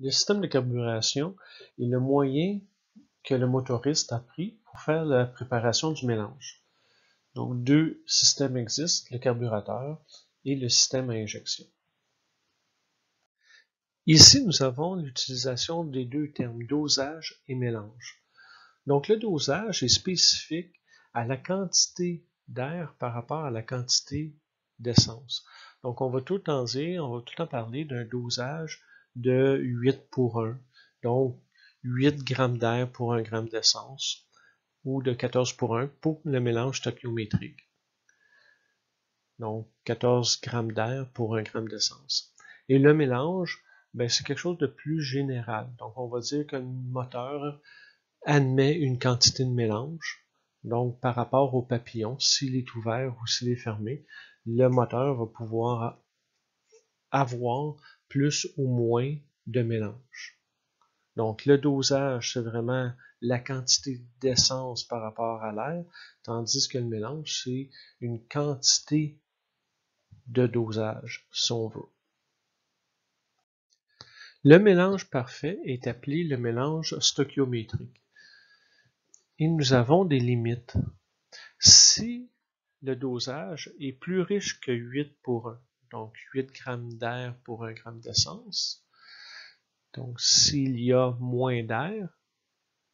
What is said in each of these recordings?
Le système de carburation est le moyen que le motoriste a pris pour faire la préparation du mélange. Donc, deux systèmes existent, le carburateur et le système à injection. Ici, nous avons l'utilisation des deux termes dosage et mélange. Donc, le dosage est spécifique à la quantité d'air par rapport à la quantité d'essence. Donc, on va tout le temps parler d'un dosage de 8 pour 1. Donc, 8 grammes d'air pour 1 gramme d'essence ou de 14 pour 1 pour le mélange stoichiométrique. Donc, 14 grammes d'air pour 1 gramme d'essence. Et le mélange, ben, c'est quelque chose de plus général. Donc, on va dire qu'un moteur admet une quantité de mélange. Donc, par rapport au papillon, s'il est ouvert ou s'il est fermé, le moteur va pouvoir avoir plus ou moins de mélange. Donc, le dosage, c'est vraiment la quantité d'essence par rapport à l'air, tandis que le mélange, c'est une quantité de dosage, si on veut. Le mélange parfait est appelé le mélange stoichiométrique. Et nous avons des limites. Si le dosage est plus riche que 8 pour 1, donc 8 grammes d'air pour 1 gramme d'essence, donc s'il y a moins d'air,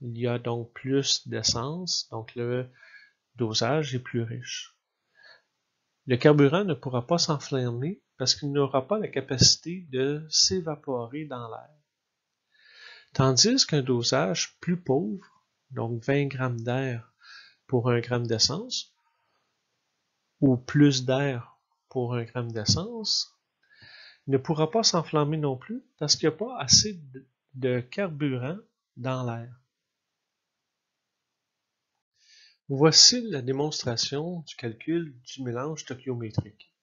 il y a donc plus d'essence, donc le dosage est plus riche. Le carburant ne pourra pas s'enflammer parce qu'il n'aura pas la capacité de s'évaporer dans l'air. Tandis qu'un dosage plus pauvre, donc 20 grammes d'air pour 1 gramme d'essence, ou plus d'air pour 1 gramme d'essence, ne pourra pas s'enflammer non plus parce qu'il n'y a pas assez de carburant dans l'air. Voici la démonstration du calcul du mélange stoichiométrique.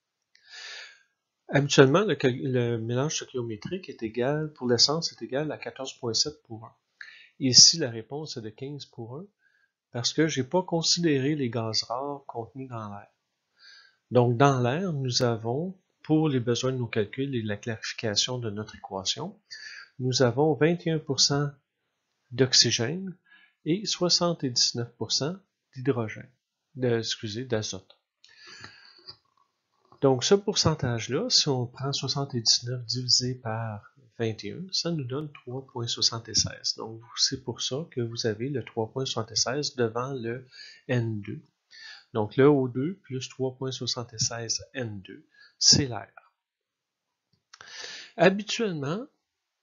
Habituellement, le mélange stoichiométrique est égal, pour l'essence, est égal à 14,7 pour 1. Ici, la réponse est de 15 pour 1 parce que je n'ai pas considéré les gaz rares contenus dans l'air. Donc, dans l'air, nous avons, pour les besoins de nos calculs et de la clarification de notre équation, nous avons 21% d'oxygène et 79% d'hydrogène, d'azote. Donc, ce pourcentage-là, si on prend 79 divisé par 21, ça nous donne 3,76. Donc, c'est pour ça que vous avez le 3,76 devant le N2. Donc, le O2 plus 3,76 N2, c'est l'air. Habituellement,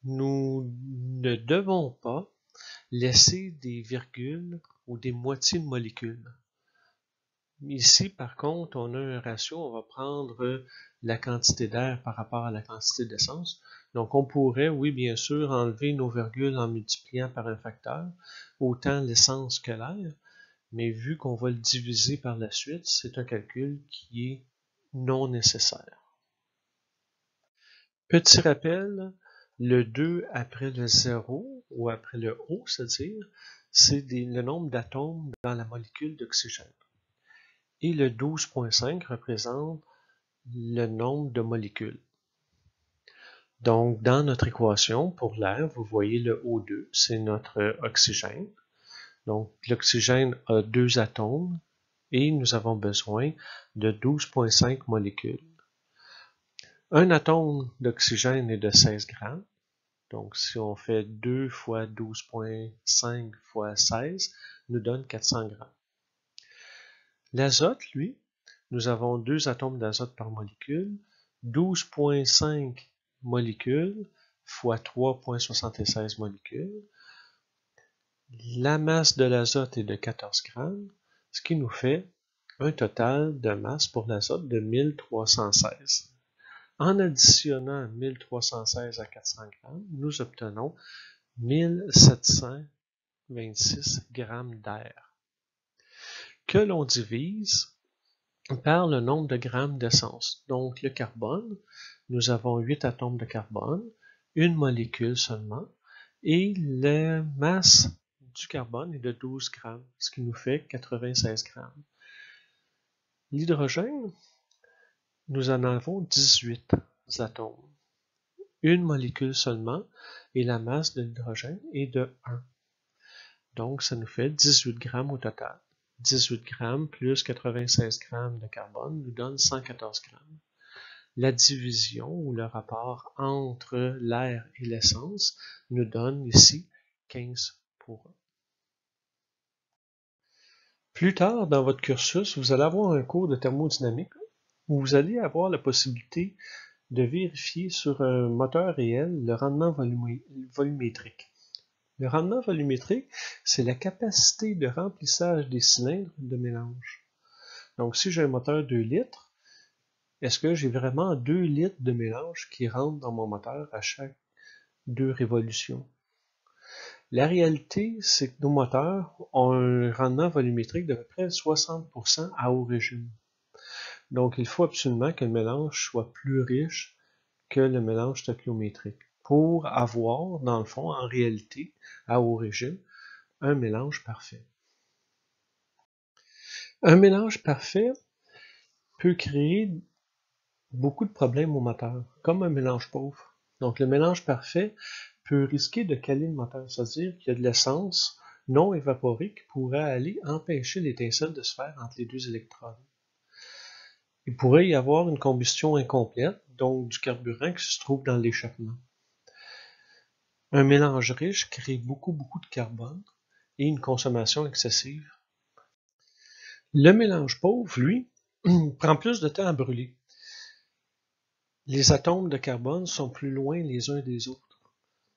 nous ne devons pas laisser des virgules ou des moitiés de molécules. Ici, par contre, on a un ratio, on va prendre la quantité d'air par rapport à la quantité d'essence. Donc, on pourrait, oui, bien sûr, enlever nos virgules en multipliant par un facteur, autant l'essence que l'air, mais vu qu'on va le diviser par la suite, c'est un calcul qui est non nécessaire. Petit rappel, le 2 après le 0, ou après le O, c'est-à-dire, c'est le nombre d'atomes dans la molécule d'oxygène. Et le 12,5 représente le nombre de molécules. Donc, dans notre équation, pour l'air, vous voyez le O2, c'est notre oxygène. Donc, l'oxygène a 2 atomes et nous avons besoin de 12,5 molécules. Un atome d'oxygène est de 16 grammes. Donc, si on fait 2 fois 12,5 fois 16, nous donne 400 grammes. L'azote, lui, nous avons 2 atomes d'azote par molécule, 12,5 molécules fois 3,76 molécules. La masse de l'azote est de 14 grammes, ce qui nous fait un total de masse pour l'azote de 1316. En additionnant 1316 à 400 grammes, nous obtenons 1726 grammes d'air, que l'on divise par le nombre de grammes d'essence. Donc, le carbone, nous avons 8 atomes de carbone, une molécule seulement, et la masse du carbone est de 12 grammes, ce qui nous fait 96 grammes. L'hydrogène, nous en avons 18 atomes. une molécule seulement et la masse de l'hydrogène est de 1. Donc, ça nous fait 18 grammes au total. 18 grammes plus 96 grammes de carbone nous donne 114 grammes. La division ou le rapport entre l'air et l'essence nous donne ici 15 pour 1. Plus tard dans votre cursus, vous allez avoir un cours de thermodynamique où vous allez avoir la possibilité de vérifier sur un moteur réel le rendement volumétrique. Le rendement volumétrique, c'est la capacité de remplissage des cylindres de mélange. Donc, si j'ai un moteur 2 litres, est-ce que j'ai vraiment 2 litres de mélange qui rentrent dans mon moteur à chaque 2 révolutions? La réalité, c'est que nos moteurs ont un rendement volumétrique de peu près 60% à haut régime. Donc, il faut absolument que le mélange soit plus riche que le mélange stoichiométrique pour avoir, dans le fond, en réalité, à haut régime, un mélange parfait. Un mélange parfait peut créer beaucoup de problèmes au moteur, comme un mélange pauvre. Donc, le mélange parfait peut risquer de caler le moteur, c'est-à-dire qu'il y a de l'essence non évaporée qui pourrait aller empêcher l'étincelle de se faire entre les deux électrodes. Il pourrait y avoir une combustion incomplète, donc du carburant qui se trouve dans l'échappement. Un mélange riche crée beaucoup de carbone et une consommation excessive. Le mélange pauvre, lui, prend plus de temps à brûler. Les atomes de carbone sont plus loin les uns des autres,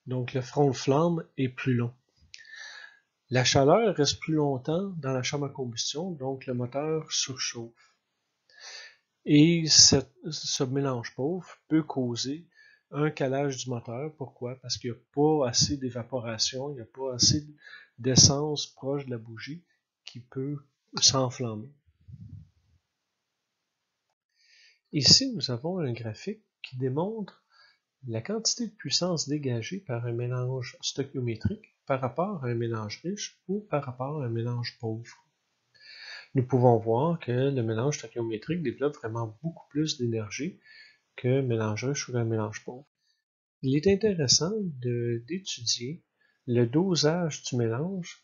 donc le front de flamme est plus long. La chaleur reste plus longtemps dans la chambre à combustion, donc le moteur surchauffe. Et ce mélange pauvre peut causer un calage du moteur. Pourquoi? Parce qu'il n'y a pas assez d'évaporation, il n'y a pas assez d'essence proche de la bougie qui peut s'enflammer. Ici, nous avons un graphique qui démontre la quantité de puissance dégagée par un mélange stoichiométrique par rapport à un mélange riche ou par rapport à un mélange pauvre. Nous pouvons voir que le mélange stoichiométrique développe vraiment beaucoup plus d'énergie qu'un mélange riche ou un mélange pauvre. Il est intéressant d'étudier le dosage du mélange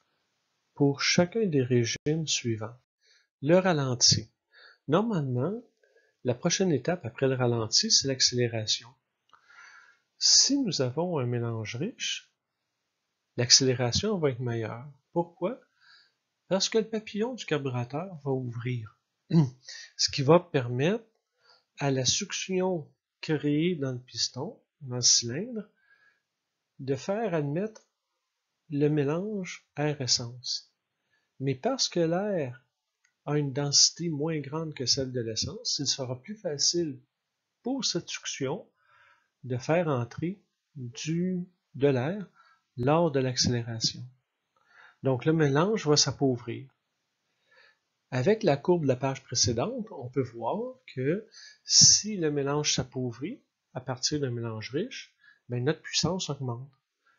pour chacun des régimes suivants. Le ralenti. Normalement, la prochaine étape après le ralenti, c'est l'accélération. Si nous avons un mélange riche, l'accélération va être meilleure. Pourquoi? Parce que le papillon du carburateur va ouvrir, ce qui va permettre à la succion créée dans le piston, dans le cylindre, de faire admettre le mélange air-essence. Mais parce que l'air a une densité moins grande que celle de l'essence, il sera plus facile pour cette succion de faire entrer de l'air lors de l'accélération. Donc le mélange va s'appauvrir. Avec la courbe de la page précédente, on peut voir que si le mélange s'appauvrit à partir d'un mélange riche, ben notre puissance augmente.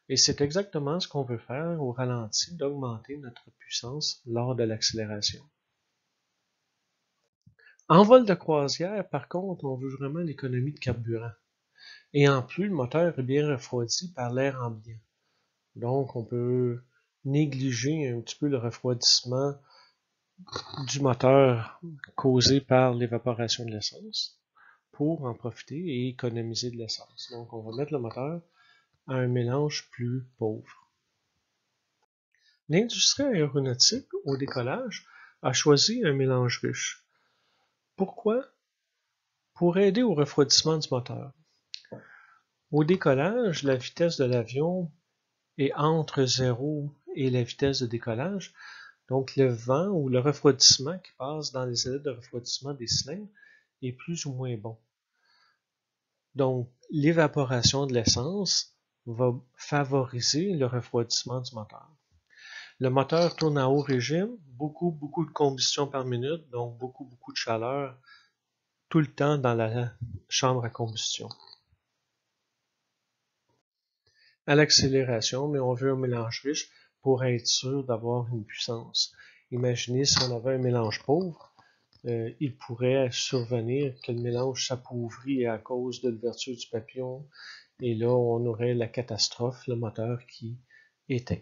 Et c'est exactement ce qu'on veut faire au ralenti, d'augmenter notre puissance lors de l'accélération. En vol de croisière, par contre, on veut vraiment l'économie de carburant. Et en plus, le moteur est bien refroidi par l'air ambiant. Donc, on peut négliger un petit peu le refroidissement du moteur causé par l'évaporation de l'essence pour en profiter et économiser de l'essence. Donc, on va mettre le moteur à un mélange plus pauvre. L'industrie aéronautique, au décollage, a choisi un mélange riche. Pourquoi? Pour aider au refroidissement du moteur. Au décollage, la vitesse de l'avion est entre 0 et la vitesse de décollage. Donc, le vent ou le refroidissement qui passe dans les ailettes de refroidissement des cylindres est plus ou moins bon. Donc, l'évaporation de l'essence va favoriser le refroidissement du moteur. Le moteur tourne à haut régime, beaucoup de combustion par minute, donc beaucoup de chaleur tout le temps dans la chambre à combustion. À l'accélération, mais on veut un mélange riche pour être sûr d'avoir une puissance. Imaginez si on avait un mélange pauvre, il pourrait survenir que le mélange s'appauvrit à cause de l'ouverture du papillon Et là, on aurait la catastrophe, le moteur qui éteint.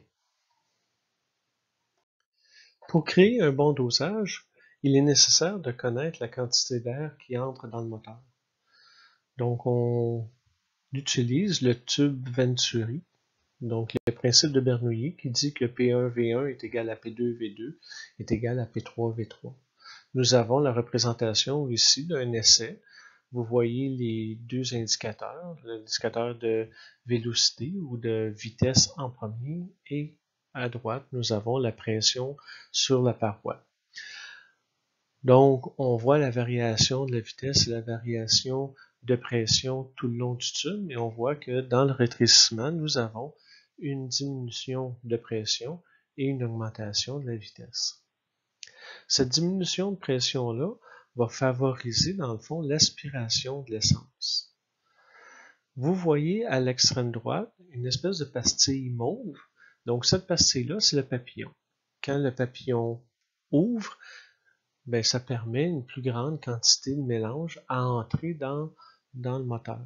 Pour créer un bon dosage, il est nécessaire de connaître la quantité d'air qui entre dans le moteur. Donc, on utilise le tube Venturi, donc le principe de Bernoulli qui dit que P1V1 est égal à P2V2 est égal à P3V3. Nous avons la représentation ici d'un essai. Vous voyez les deux indicateurs, l'indicateur de vélocité ou de vitesse en premier, et à droite, nous avons la pression sur la paroi. Donc, on voit la variation de la vitesse et la variation de pression tout le long du tube, et on voit que dans le rétrécissement, nous avons une diminution de pression et une augmentation de la vitesse. Cette diminution de pression-là va favoriser, dans le fond, l'aspiration de l'essence. Vous voyez à l'extrême droite une espèce de pastille mauve. Donc, cette pastille-là, c'est le papillon. Quand le papillon ouvre, ben, ça permet une plus grande quantité de mélange à entrer dans le moteur.